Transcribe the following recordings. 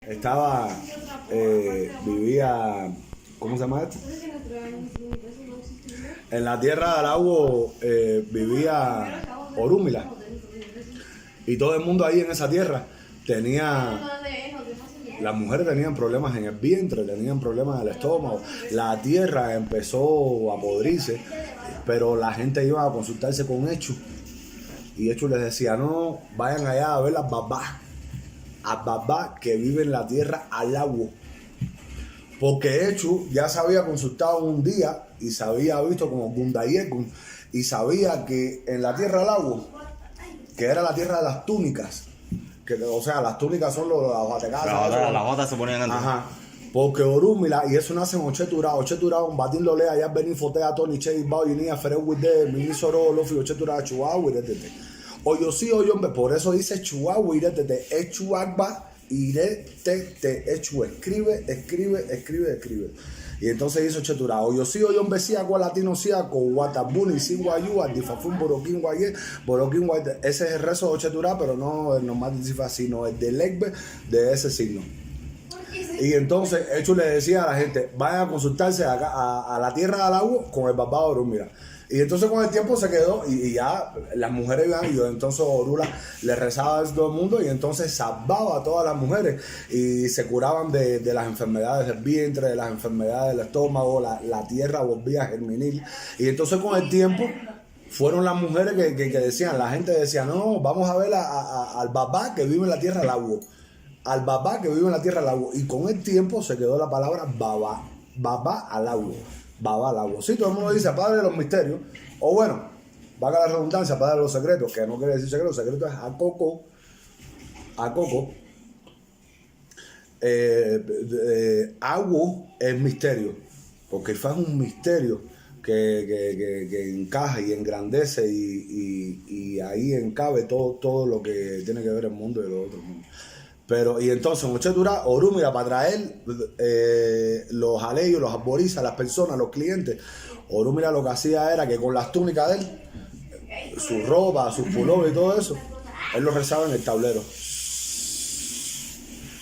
estaba, vivía, ¿cómo se llama esto? En la tierra del agua vivía Orúmila. Y todo el mundo ahí en esa tierra tenía... Las mujeres tenían problemas en el vientre, tenían problemas en el estómago. La tierra empezó a podrirse, pero la gente iba a consultarse con Echu. Y Echu les decía, no, vayan allá a ver las babás. A babás que viven en la tierra al agua. Porque Echu ya se había consultado un día y se había visto como Gundayekun. Y sabía que en la tierra al agua, que era la tierra de las túnicas, o sea, las túnicas son las batecadas. Las botas se ponían antes. Ajá. Porque Orúmila, y eso nace en Ochetura, un batín lo lea, ya Benin Fotea, Tony Che, Bao, Yinia, Fereu, Wide, Minisoro, Lofi, Ochetura, Chihuahua, Iretete. Oyo sí, oyo, por eso dice Chihuahua, Iretete, Echuagba, Iretete, Echu, escribe. Y entonces hizo Chetura, oyo sí, oyo, Besía, Gualatino, Sia, con Guatabuni, Siguayú, Difafun, Boroquín, Guayé, Boroquín, Guayé. Ese es el rezo de Ochetura, pero no el normal de Difa, sino el del Legbe de ese signo. Y entonces Echu le decía a la gente, vayan a consultarse a la tierra del agua con el papá de Orúmila. Y entonces con el tiempo se quedó y ya las mujeres iban y yo entonces Orula le rezaba a todo el mundo y entonces salvaba a todas las mujeres y se curaban de las enfermedades del vientre, de las enfermedades del estómago, la tierra volvía germinil. Y entonces con el tiempo fueron las mujeres que decían, la gente decía, no, vamos a ver al babá que vive en la tierra del agua. Al babá que vive en la tierra del agua. Y con el tiempo se quedó la palabra babá al agua. Babá al agua. Sí, todo el mundo dice padre de los misterios. O bueno, valga la redundancia, padre de los secretos, que no quiere decir secreto. Secreto es Akoko. Agua es misterio. Porque Ifá es un misterio que encaja y engrandece y ahí encabe todo lo que tiene que ver el mundo y los otros mundos. Pero, y entonces en Ochetura, Orúmila, para traer los aleyos, los arborizas, las personas, los clientes, Orúmila lo que hacía era que con las túnicas de él, su ropa, sus pullovers y todo eso, él lo rezaba en el tablero.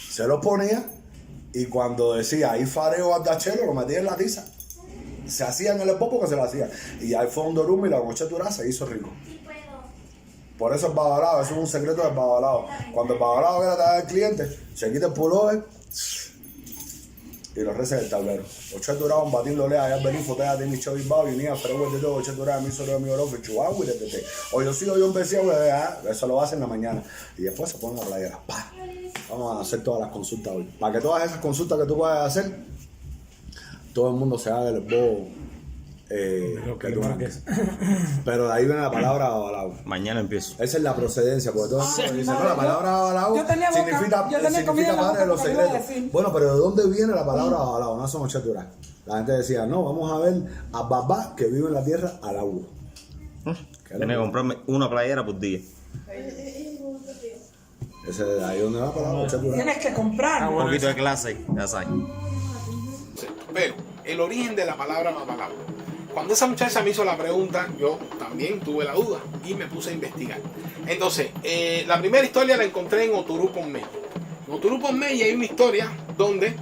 Se lo ponía y cuando decía, ahí fareo ardachelo, lo metía en la tiza. Se hacía en el popo que se lo hacía. Y al fondo Orúmila, con Ochetura, se hizo rico. Por eso el babalao, eso es un secreto del babalao. Cuando el babalao viene a traer al cliente, se quita el pullover y lo reza en el tablero. Ochetura, un batín lo lea, allá Benin Fotea, Tini Che, Bao, Yinia, Fereu, de todo, Ochetura, mi solo, mi orofe, Chihuahua, y de Oyo sí, oyo un besío, eso lo hace en la mañana. Y después se pone la playera. ¡Pah! Vamos a hacer todas las consultas hoy. Para que todas esas consultas que tú puedas hacer, todo el mundo se haga el bobo. Pero de ahí viene la palabra babalao. Mañana empiezo. Esa es la procedencia, porque todo el mundo dice, no, la palabra babalao significa padre de los secretos. Bueno, pero ¿de dónde viene la palabra babalao? No son Ochetura. La gente decía, no, vamos a ver a babá que vive en la tierra al agua. Tiene que comprarme una playera por día. Ese de ahí donde va la palabra Ochetura. Tienes que comprar. Un poquito de clase, ya sabes. Pero el origen de la palabra babalao. Cuando esa muchacha me hizo la pregunta, yo también tuve la duda y me puse a investigar. Entonces, la primera historia la encontré en Oturupon-Mey. En Oturupon-Mey hay una historia donde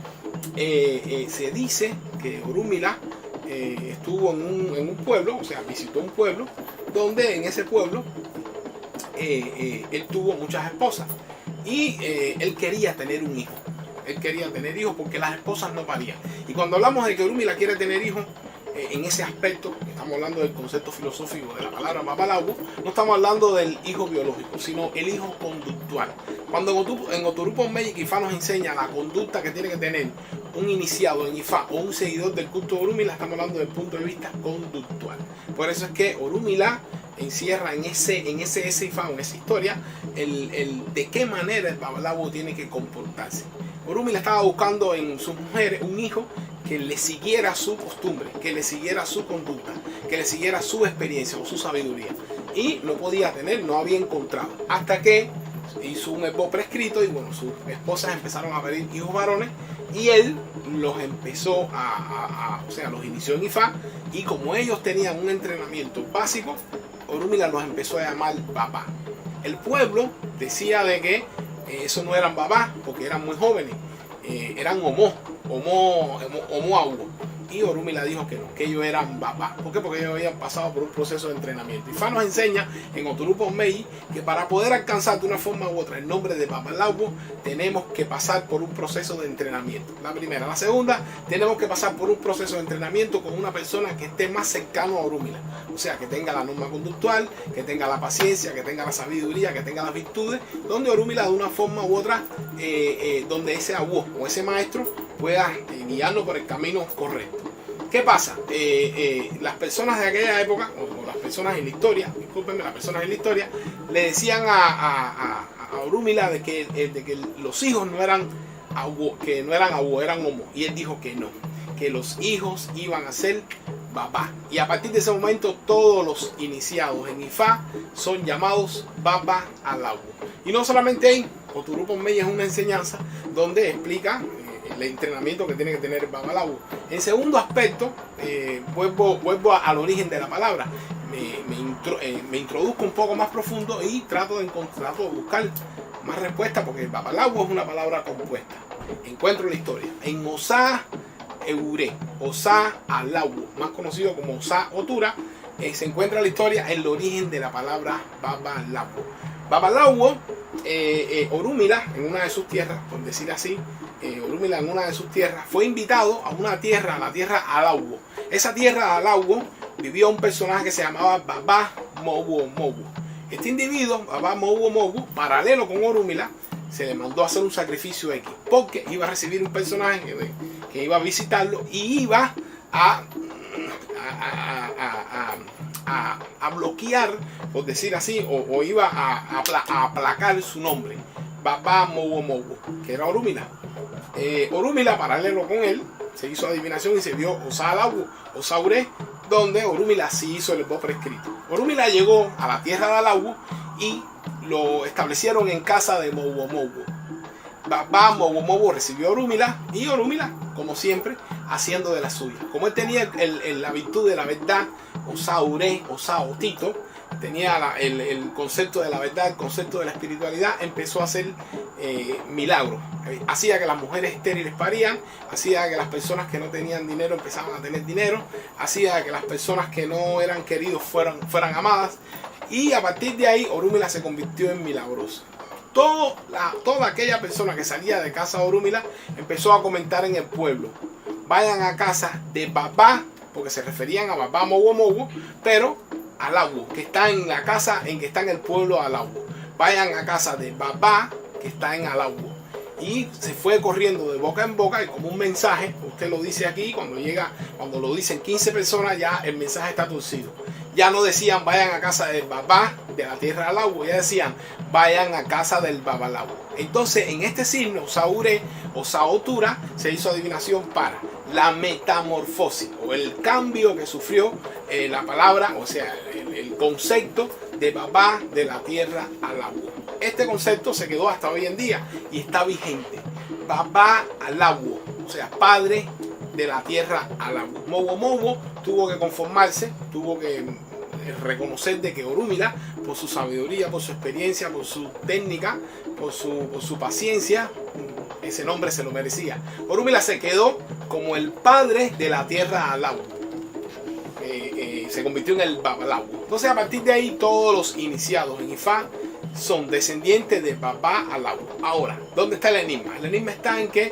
se dice que Orúmila estuvo en un pueblo, o sea, visitó un pueblo, donde en ese pueblo él tuvo muchas esposas y él quería tener un hijo. Él quería tener hijos porque las esposas no parían. Y cuando hablamos de que Orúmila quiere tener hijos, en ese aspecto, estamos hablando del concepto filosófico de la palabra babalao, no estamos hablando del hijo biológico, sino el hijo conductual. Cuando en Oturupon-Mey Ifá nos enseña la conducta que tiene que tener un iniciado en Ifá o un seguidor del culto de Orúmila, estamos hablando del punto de vista conductual. Por eso es que Orúmila encierra en ese Ifá, en esa historia, el de qué manera el babalao tiene que comportarse. Orúmila estaba buscando en sus mujeres un hijo que le siguiera su costumbre, que le siguiera su conducta, que le siguiera su experiencia o su sabiduría. Y no podía tener, no había encontrado. Hasta que hizo un herbo prescrito y bueno, sus esposas empezaron a pedir hijos varones y él los empezó o sea, los inició en Ifá y como ellos tenían un entrenamiento básico, Orúmila los empezó a llamar papá. El pueblo decía de que eso no eran babás porque eran muy jóvenes eran homo awo. Y Orúmila dijo que no, que ellos eran babá. ¿Por qué? Porque ellos habían pasado por un proceso de entrenamiento. Ifá nos enseña en Oturupo Meji que para poder alcanzar de una forma u otra el nombre de Babalawo, tenemos que pasar por un proceso de entrenamiento. La primera. La segunda, tenemos que pasar por un proceso de entrenamiento con una persona que esté más cercano a Orúmila. O sea, que tenga la norma conductual, que tenga la paciencia, que tenga la sabiduría, que tenga las virtudes, donde Orúmila de una forma u otra, donde ese awo o ese maestro pueda guiarnos por el camino correcto. ¿Qué pasa? Las personas de aquella época, o las personas en la historia, discúlpenme, las personas en la historia, le decían a Orúmila de que los hijos no eran awo, eran homo. Y él dijo que no, que los hijos iban a ser babá. Y a partir de ese momento, todos los iniciados en Ifá son llamados Babalawo. Y no solamente ahí, Oturupo Meji es una enseñanza donde explica el entrenamiento que tiene que tener el Babalawo. En segundo aspecto, vuelvo al origen de la palabra. Me introduzco un poco más profundo y trato de buscar más respuestas, porque el Babalawo es una palabra compuesta. Encuentro la historia en Osa Eure, Osa Alawo, más conocido como Osa Otura. Se encuentra la historia, el origen de la palabra Babalawo. Babalawo, Orúmila en una de sus tierras, por decir así, Orúmila en una de sus tierras fue invitado a una tierra, la tierra Alawo. Esa tierra Alawo vivió un personaje que se llamaba Baba Mowo Mowo. Este individuo, Baba Mowo Mowo, paralelo con Orúmila, se le mandó a hacer un sacrificio X, porque iba a recibir un personaje que iba a visitarlo y iba a bloquear, por decir así, o iba a aplacar su nombre, Baba Mowo Mowo, que era Orúmila. Orúmila, paralelo con él, se hizo adivinación y se vio Osalawo, Osaure, donde Orúmila sí hizo el voz prescrito. Orúmila llegó a la tierra de Alawo y lo establecieron en casa de Mowo Mowo. Baba Mowo Mowo recibió a Orúmila y Orúmila, como siempre, haciendo de la suya. Como él tenía la virtud de la verdad, Osaure, Osaotito, tenía el concepto de la verdad, el concepto de la espiritualidad, empezó a hacer milagros. Hacía que las mujeres estériles parían, hacía que las personas que no tenían dinero empezaban a tener dinero, hacía que las personas que no eran queridos fueran amadas, y a partir de ahí Orúmila se convirtió en milagrosa. Toda aquella persona que salía de casa de Orúmila empezó a comentar en el pueblo: vayan a casa de Babá, porque se referían a Baba Mowo Mowo, pero Alawo, que está en la casa en que está en el pueblo Alawo. Vayan a casa de Babá, que está en Alawo. Y se fue corriendo de boca en boca, y como un mensaje, usted lo dice aquí, cuando lo dicen 15 personas, ya el mensaje está torcido. Ya no decían vayan a casa del Babá de la tierra de Alawo, ya decían vayan a casa del Babalawo. Entonces, en este signo, Osaure o Saotura, se hizo adivinación para la metamorfosis o el cambio que sufrió la palabra, o sea, el concepto de Babá de la tierra Alawo. Este concepto se quedó hasta hoy en día y está vigente. Baba Alawo, o sea, padre de la tierra Alawo. Mowo Mowo tuvo que conformarse, tuvo que reconocer de que Orúmila, por su sabiduría, por su experiencia, por su técnica, por su paciencia, ese nombre se lo merecía. Orúmila se quedó como el padre de la tierra Alawo. Se convirtió en el Babalawo. Entonces, a partir de ahí, todos los iniciados en Ifá son descendientes de Babalawo. Ahora, ¿dónde está el enigma? El enigma está en que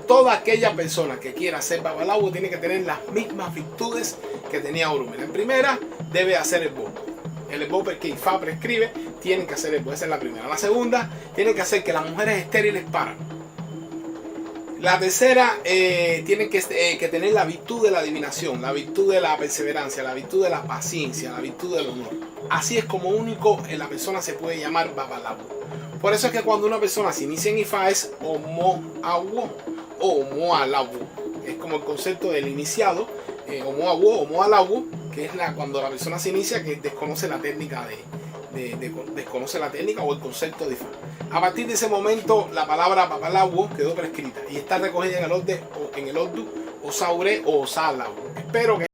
toda aquella persona que quiera ser Babalawo tiene que tener las mismas virtudes que tenía Orúmila. En primera, debe hacer el voto. El voto que Ifá prescribe, tienen que hacer el voto. Esa es la primera. La segunda, tienen que hacer que las mujeres estériles paran. La tercera, tienen que tener la virtud de la adivinación, la virtud de la perseverancia, la virtud de la paciencia, la virtud del honor. Así es como único la persona se puede llamar Babalawo. Por eso es que cuando una persona se inicia en Ifá es Omo Awo o Omo Alawo. Es como el concepto del iniciado, Omo Awo, Omo Alawo, que es cuando la persona se inicia que desconoce la técnica desconoce la técnica o el concepto de Ifá. A partir de ese momento la palabra Babalawo quedó prescrita y está recogida en el Ordu Osaure o Osalawo. Espero que